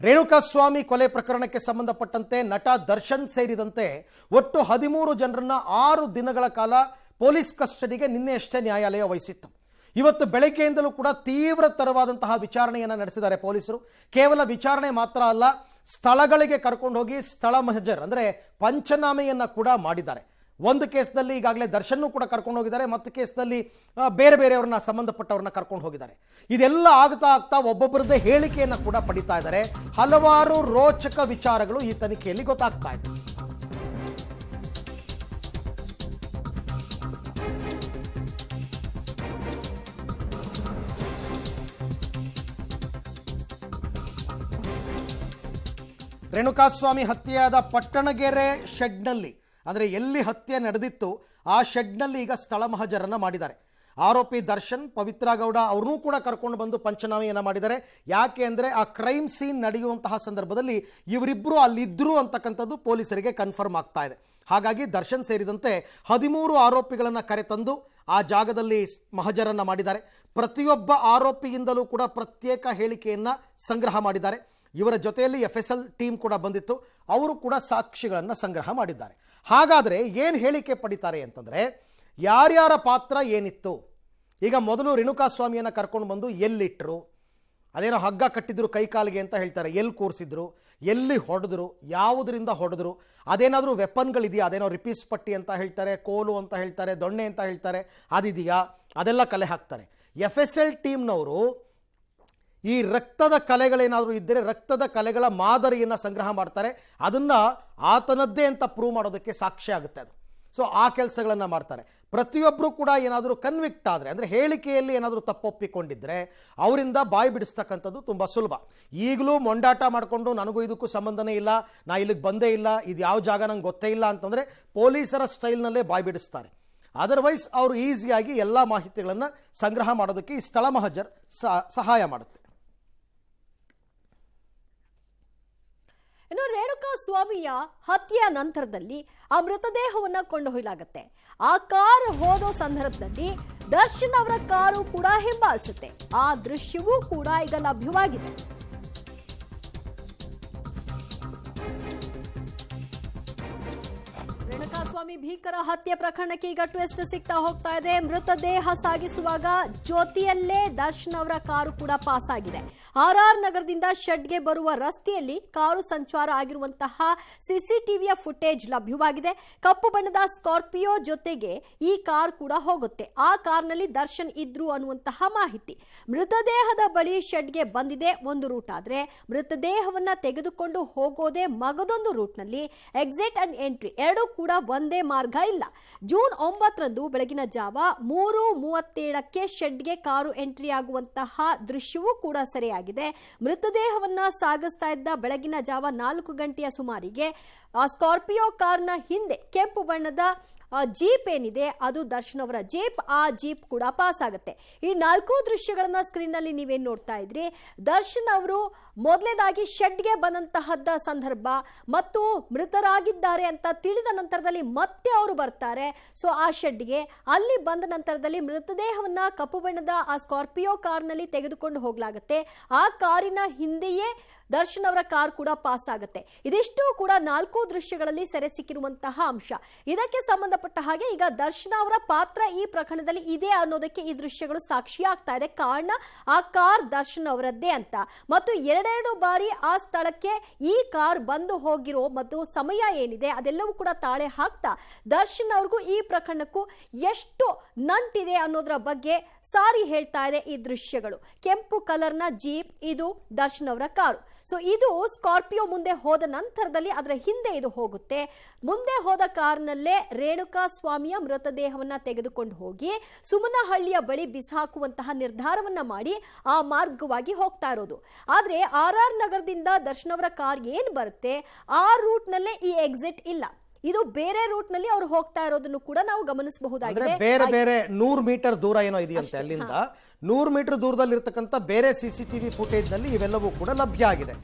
ರೇಣುಕಾಸ್ವಾಮಿ ಕೊಲೆ ಪ್ರಕರಣಕ್ಕೆ ಸಂಬಂಧಪಟ್ಟಂತೆ ನಟ ದರ್ಶನ್ ಸೇರಿದಂತೆ ಒಟ್ಟು 13 ಜನರನ್ನ 6 ದಿನಗಳ ಕಾಲ ಪೊಲೀಸ್ ಕಸ್ಟಡಿಗೆ ನಿನ್ನೆಯಷ್ಟೇ ನ್ಯಾಯಾಲಯ ವಹಿಸಿತ್ತು. ಇವತ್ತು ಬೆಳಗ್ಗೆಯಿಂದಲೂ ಕೂಡ ತೀವ್ರತರವಾದಂತಹ ವಿಚಾರಣೆಯನ್ನು ನಡೆಸಿದ್ದಾರೆ ಪೊಲೀಸರು. ಕೇವಲ ವಿಚಾರಣೆ ಮಾತ್ರ ಅಲ್ಲ, ಸ್ಥಳಗಳಿಗೆ ಕರ್ಕೊಂಡು ಹೋಗಿ ಸ್ಥಳ ಮಹಜರ್ ಅಂದರೆ ಪಂಚನಾಮೆಯನ್ನು ಕೂಡ ಮಾಡಿದ್ದಾರೆ. ಒಂದು ಕೇಸ್ನಲ್ಲಿ ಈಗಾಗಲೇ ದರ್ಶನ್ ಕೂಡ ಕರ್ಕೊಂಡು ಹೋಗಿದ್ದಾರೆ, ಮತ್ತು ಕೇಸ್ನಲ್ಲಿ ಬೇರೆ ಬೇರೆಯವ್ರನ್ನ ಸಂಬಂಧಪಟ್ಟವ್ರನ್ನ ಕರ್ಕೊಂಡು ಹೋಗಿದ್ದಾರೆ. ಇದೆಲ್ಲ ಆಗ್ತಾ ಒಬ್ಬೊಬ್ಬರದ್ದೇ ಹೇಳಿಕೆಯನ್ನು ಕೂಡ ಪಡಿತಾ ಇದ್ದಾರೆ. ಹಲವಾರು ರೋಚಕ ವಿಚಾರಗಳು ಈ ತನಿಖೆಯಲ್ಲಿ ಗೊತ್ತಾಗ್ತಾ ಇದೆ. ರೇಣುಕಾಸ್ವಾಮಿ ಹತ್ಯೆಯಾದ ಪಟ್ಟಣಗೆರೆ ಶೆಡ್ನಲ್ಲಿ, ಅಂದರೆ ಎಲ್ಲಿ ಹತ್ಯೆ ನಡೆದಿತ್ತು ಆ ಶೆಡ್ನಲ್ಲಿ ಈಗ ಸ್ಥಳ ಮಹಜರನ್ನ ಮಾಡಿದ್ದಾರೆ. ಆರೋಪಿ ದರ್ಶನ್, ಪವಿತ್ರ ಗೌಡ ಅವ್ರನ್ನೂ ಕೂಡ ಕರ್ಕೊಂಡು ಬಂದು ಪಂಚನಾಮೆಯನ್ನು ಮಾಡಿದ್ದಾರೆ. ಯಾಕೆ ಅಂದರೆ ಆ ಕ್ರೈಮ್ ಸೀನ್ ನಡೆಯುವಂತಹ ಸಂದರ್ಭದಲ್ಲಿ ಇವರಿಬ್ಬರು ಅಲ್ಲಿದ್ದರು ಅಂತಕ್ಕಂಥದ್ದು ಪೊಲೀಸರಿಗೆ ಕನ್ಫರ್ಮ್ ಆಗ್ತಾ ಇದೆ. ಹಾಗಾಗಿ ದರ್ಶನ್ ಸೇರಿದಂತೆ 13 ಆರೋಪಿಗಳನ್ನು ಕರೆತಂದು ಆ ಜಾಗದಲ್ಲಿ ಮಹಜರನ್ನು ಮಾಡಿದ್ದಾರೆ. ಪ್ರತಿಯೊಬ್ಬ ಆರೋಪಿಯಿಂದಲೂ ಕೂಡ ಪ್ರತ್ಯೇಕ ಹೇಳಿಕೆಯನ್ನು ಸಂಗ್ರಹ ಮಾಡಿದ್ದಾರೆ. ಇವರ ಜೊತೆಯಲ್ಲಿ FSL ಟೀಮ್ ಕೂಡ ಬಂದಿತ್ತು, ಅವರು ಕೂಡ ಸಾಕ್ಷಿಗಳನ್ನು ಸಂಗ್ರಹ ಮಾಡಿದ್ದಾರೆ. ಹಾಗಾದರೆ ಏನು ಹೇಳಿಕೆ ಪಡಿತಾರೆ ಅಂತಂದರೆ, ಯಾರ್ಯಾರ ಪಾತ್ರ ಏನಿತ್ತು. ಈಗ ಮೊದಲು ರೇಣುಕಾಸ್ವಾಮಿಯನ್ನು ಕರ್ಕೊಂಡು ಬಂದು ಎಲ್ಲಿಟ್ಟರು, ಅದೇನೋ ಹಗ್ಗ ಕಟ್ಟಿದ್ರು ಕೈಕಾಲಿಗೆ ಅಂತ ಹೇಳ್ತಾರೆ, ಎಲ್ಲಿ ಕೂರಿಸಿದ್ರು, ಎಲ್ಲಿ ಹೊಡೆದ್ರು, ಯಾವುದರಿಂದ ಹೊಡೆದ್ರು, ಅದೇನಾದರೂ ವೆಪನ್ಗಳಿದೆಯಾ, ಅದೇನೋ ರಿಪೀಸ್ ಪಟ್ಟಿ ಅಂತ ಹೇಳ್ತಾರೆ, ಕೋಲು ಅಂತ ಹೇಳ್ತಾರೆ, ದೊಣ್ಣೆ ಅಂತ ಹೇಳ್ತಾರೆ, ಅದಿದೆಯಾ, ಅದೆಲ್ಲ ಕಲೆ ಹಾಕ್ತಾರೆ. FSL ಟೀಮ್ನವರು ಈ ರಕ್ತದ ಕಲೆಗಳೇನಾದರೂ ಇದ್ದರೆ ರಕ್ತದ ಕಲೆಗಳ ಮಾದರಿಯನ್ನು ಸಂಗ್ರಹ ಮಾಡ್ತಾರೆ. ಅದನ್ನು ಆತನದ್ದೇ ಅಂತ ಪ್ರೂವ್ ಮಾಡೋದಕ್ಕೆ ಸಾಕ್ಷಿ ಆಗುತ್ತೆ ಅದು. ಸೊ ಆ ಕೆಲಸಗಳನ್ನು ಮಾಡ್ತಾರೆ. ಪ್ರತಿಯೊಬ್ಬರು ಕೂಡ ಏನಾದರೂ ಕನ್ವಿಕ್ಟ್ ಆದರೆ, ಅಂದರೆ ಹೇಳಿಕೆಯಲ್ಲಿ ಏನಾದರೂ ತಪ್ಪೊಪ್ಪಿಕೊಂಡಿದ್ದರೆ ಅವರಿಂದ ಬಾಯಿ ಬಿಡಿಸ್ತಕ್ಕಂಥದ್ದು ತುಂಬ ಸುಲಭ. ಈಗಲೂ ಮೊಂಡಾಟ ಮಾಡಿಕೊಂಡು ನನಗೂ ಇದಕ್ಕೂ ಸಂಬಂಧನೇ ಇಲ್ಲ, ನಾ ಇಲ್ಲಿಗೆ ಬಂದೇ ಇಲ್ಲ, ಇದು ಯಾವ ಜಾಗ ನಂಗೆ ಗೊತ್ತೇ ಇಲ್ಲ ಅಂತಂದರೆ ಪೊಲೀಸರ ಸ್ಟೈಲ್ನಲ್ಲೇ ಬಾಯಿ ಬಿಡಿಸ್ತಾರೆ. ಅದರ್ವೈಸ್ ಅವರು ಈಸಿಯಾಗಿ ಎಲ್ಲ ಮಾಹಿತಿಗಳನ್ನು ಸಂಗ್ರಹ ಮಾಡೋದಕ್ಕೆ ಈ ಸ್ಥಳ ಮಹಜರ್ ಸಹಾಯ ಮಾಡುತ್ತೆ. ಇನ್ನು ರೇಣುಕಾಸ್ವಾಮಿಯ ಹತ್ಯೆಯ ನಂತರದಲ್ಲಿ ಆ ಮೃತದೇಹವನ್ನ ಕೊಂಡೊಯ್ಯಲಾಗುತ್ತೆ. ಆ ಕಾರ್ ಹೋದೋ ಸಂದರ್ಭದಲ್ಲಿ ದರ್ಶನ್ ಅವರ ಕಾರು ಕೂಡ ಹಿಂಬಾಲಿಸುತ್ತೆ. ಆ ದೃಶ್ಯವೂ ಕೂಡ ಈಗ ಲಭ್ಯವಾಗಿದೆ. ರೇಣುಕಾಸ್ವಾಮಿ ಭೀಕರ ಹತ್ಯೆ ಪ್ರಕರಣಕ್ಕೆ ಈಗ ಟ್ವಿಸ್ಟ್ ಸಿಗ್ತಾ ಹೋಗ್ತಾ ಇದೆ. ಮೃತದೇಹ ಸಾಗಿಸುವಾಗ ಜೊತೆಯಲ್ಲೇ ದರ್ಶನ್ ಅವರ ಕಾರು ಕೂಡ ಪಾಸ್ ಆಗಿದೆ. RR ನಗರದಿಂದ ಶೆಡ್ಗೆ ಬರುವ ರಸ್ತೆಯಲ್ಲಿ ಕಾರು ಸಂಚಾರ ಆಗಿರುವಂತಹ CCTVಯ ಫುಟೇಜ್ ಲಭ್ಯವಾಗಿದೆ. ಕಪ್ಪು ಬಣ್ಣದ ಸ್ಕಾರ್ಪಿಯೋ ಜೊತೆಗೆ ಈ ಕಾರ್ ಕೂಡ ಹೋಗುತ್ತೆ. ಆ ಕಾರ್ನಲ್ಲಿ ದರ್ಶನ್ ಇದ್ರು ಅನ್ನುವಂತಹ ಮಾಹಿತಿ. ಮೃತದೇಹದ ಬಳಿ ಶೆಡ್ಗೆ ಬಂದಿದೆ ಒಂದು ರೂಟ್ ಆದ್ರೆ, ಮೃತದೇಹವನ್ನ ತೆಗೆದುಕೊಂಡು ಹೋಗೋದೇ ಮಗದೊಂದು ರೂಟ್ನಲ್ಲಿ. ಎಕ್ಸಿಟ್ ಅಂಡ್ ಎಂಟ್ರಿ ಎರಡೂ ಕೂಡ ಒಂದೇ ಮಾರ್ಗ ಇಲ್ಲ. ಜೂನ್ 9ರಂದು ಬೆಳಗಿನ ಜಾವ 3:37ಕ್ಕೆ ಶೆಡ್ಗೆ ಕಾರು ಎಂಟ್ರಿ ಆಗುವಂತಹ ದೃಶ್ಯವೂ ಕೂಡ ಸೆರೆಯಾಗಿದೆ. ಮೃತದೇಹವನ್ನ ಸಾಗಿಸ್ತಾ ಇದ್ದ ಬೆಳಗಿನ ಜಾವ 4 ಗಂಟೆಯ ಸುಮಾರಿಗೆ ಆ ಸ್ಕಾರ್ಪಿಯೋ ಕಾರ್ನ ಹಿಂದೆ ಕೆಂಪು ಬಣ್ಣದ ಜೀಪ್ ಏನಿದೆ ಅದು ದರ್ಶನ್ ಅವರ ಜೀಪ್. ಆ ಜೀಪ್ ಕೂಡ ಪಾಸ್ ಆಗುತ್ತೆ. ಈ 4 ದೃಶ್ಯಗಳನ್ನ ಸ್ಕ್ರೀನ್ ನಲ್ಲಿ ನೀವೇನ್ ನೋಡ್ತಾ ಇದ್ರಿ. ದರ್ಶನ್ ಅವರು ಮೊದಲೇದಾಗಿ ಶೆಡ್ಗೆ ಬಂದಂತಹದ್ದ ಸಂದರ್ಭ ಮತ್ತು ಮೃತರಾಗಿದ್ದಾರೆ ಅಂತ ತಿಳಿದ ನಂತರದಲ್ಲಿ ಮತ್ತೆ ಅವರು ಬರ್ತಾರೆ. ಸೊ ಆ ಶೆಡ್ಗೆ ಅಲ್ಲಿ ಬಂದ ನಂತರದಲ್ಲಿ ಮೃತದೇಹವನ್ನ ಕಪ್ಪು ಬಣ್ಣದ ಆ ಸ್ಕಾರ್ಪಿಯೋ ಕಾರ್ನಲ್ಲಿ ತೆಗೆದುಕೊಂಡು ಹೋಗ್ಲಾಗುತ್ತೆ. ಆ ಕಾರಿನ ಹಿಂದೆಯೇ ದರ್ಶನ್ ಅವರ ಕಾರ್ ಕೂಡ ಪಾಸ್ ಆಗುತ್ತೆ. ಇದಿಷ್ಟು ಕೂಡ 4 ದೃಶ್ಯಗಳಲ್ಲಿ ಸೆರೆ ಸಿಕ್ಕಿರುವಂತಹ ಅಂಶ. ಇದಕ್ಕೆ ಸಂಬಂಧಪಟ್ಟ ಹಾಗೆ ಈಗ ದರ್ಶನ್ ಅವರ ಪಾತ್ರ ಈ ಪ್ರಕರಣದಲ್ಲಿ ಇದೆ ಅನ್ನೋದಕ್ಕೆ ಈ ದೃಶ್ಯಗಳು ಸಾಕ್ಷಿ ಆಗ್ತಾ ಇದೆ. ಕಾರಣ ಆ ಕಾರ್ ದರ್ಶನ್ ಅವರದ್ದೇ ಅಂತ, ಮತ್ತು 2 ಬಾರಿ ಆ ಸ್ಥಳಕ್ಕೆ ಈ ಕಾರ್ ಬಂದು ಹೋಗಿರೋ ಮತ್ತು ಸಮಯ ಏನಿದೆ ಅದೆಲ್ಲವೂ ಕೂಡ ತಾಳೆ ಹಾಕ್ತಾ ದರ್ಶನ್ ಅವ್ರಿಗೂ ಈ ಪ್ರಕರಣಕ್ಕೂ ಎಷ್ಟು ನಂಟಿದೆ ಅನ್ನೋದರ ಬಗ್ಗೆ ಸಾರಿ ಹೇಳ್ತಾ ಇದೆ ಈ ದೃಶ್ಯಗಳು. ಕೆಂಪು ಕಲರ್ನ ಜೀಪ್ ಇದು ದರ್ಶನ್ ಅವರ ಕಾರು. ಸೊ ಇದು ಸ್ಕಾರ್ಪಿಯೋ ಮುಂದೆ ಹೋದ ನಂತರದಲ್ಲಿ ಅದರ ಹಿಂದೆ ಇದು ಹೋಗುತ್ತೆ. ಮುಂದೆ ಹೋದ ಕಾರ್ನಲ್ಲೇ ರೇಣುಕಾಸ್ವಾಮಿಯ ಮೃತದೇಹವನ್ನ ತೆಗೆದುಕೊಂಡು ಹೋಗಿ ಸುಮನಹಳ್ಳಿಯ ಬಳಿ ಬಿಸಾಕುವಂತಹ ನಿರ್ಧಾರವನ್ನ ಮಾಡಿ ಆ ಮಾರ್ಗವಾಗಿ ಹೋಗ್ತಾ ಇರೋದು. ಆದ್ರೆ RR ನಗರದಿಂದ ದರ್ಶನ್ ಅವರ ಕಾರ್ ಏನ್ ಬರುತ್ತೆ ಆ ರೂಟ್ ನಲ್ಲೇ ಈ ಎಕ್ಸಿಟ್ ಇಲ್ಲ. ಇದು ಬೇರೆ ರೂಟ್ ನಲ್ಲಿ ಅವರು ಹೋಗ್ತಾ ಇರೋದನ್ನು ಕೂಡ ನಾವು ಗಮನಿಸಬಹುದಾಗಿದೆ. ಬೇರೆ 100 ಮೀಟರ್ ದೂರ ಏನೋ ಇದೆಯಂತೆ, ಅಲ್ಲಿಂದ 100 ಮೀಟರ್ ದೂರದಲ್ಲಿ ಇರತಕ್ಕಂಥ ಬೇರೆ CCTV ಫುಟೇಜ್ ನಲ್ಲಿ ಇವೆಲ್ಲವೂ ಕೂಡ ಲಭ್ಯ ಆಗಿದೆ.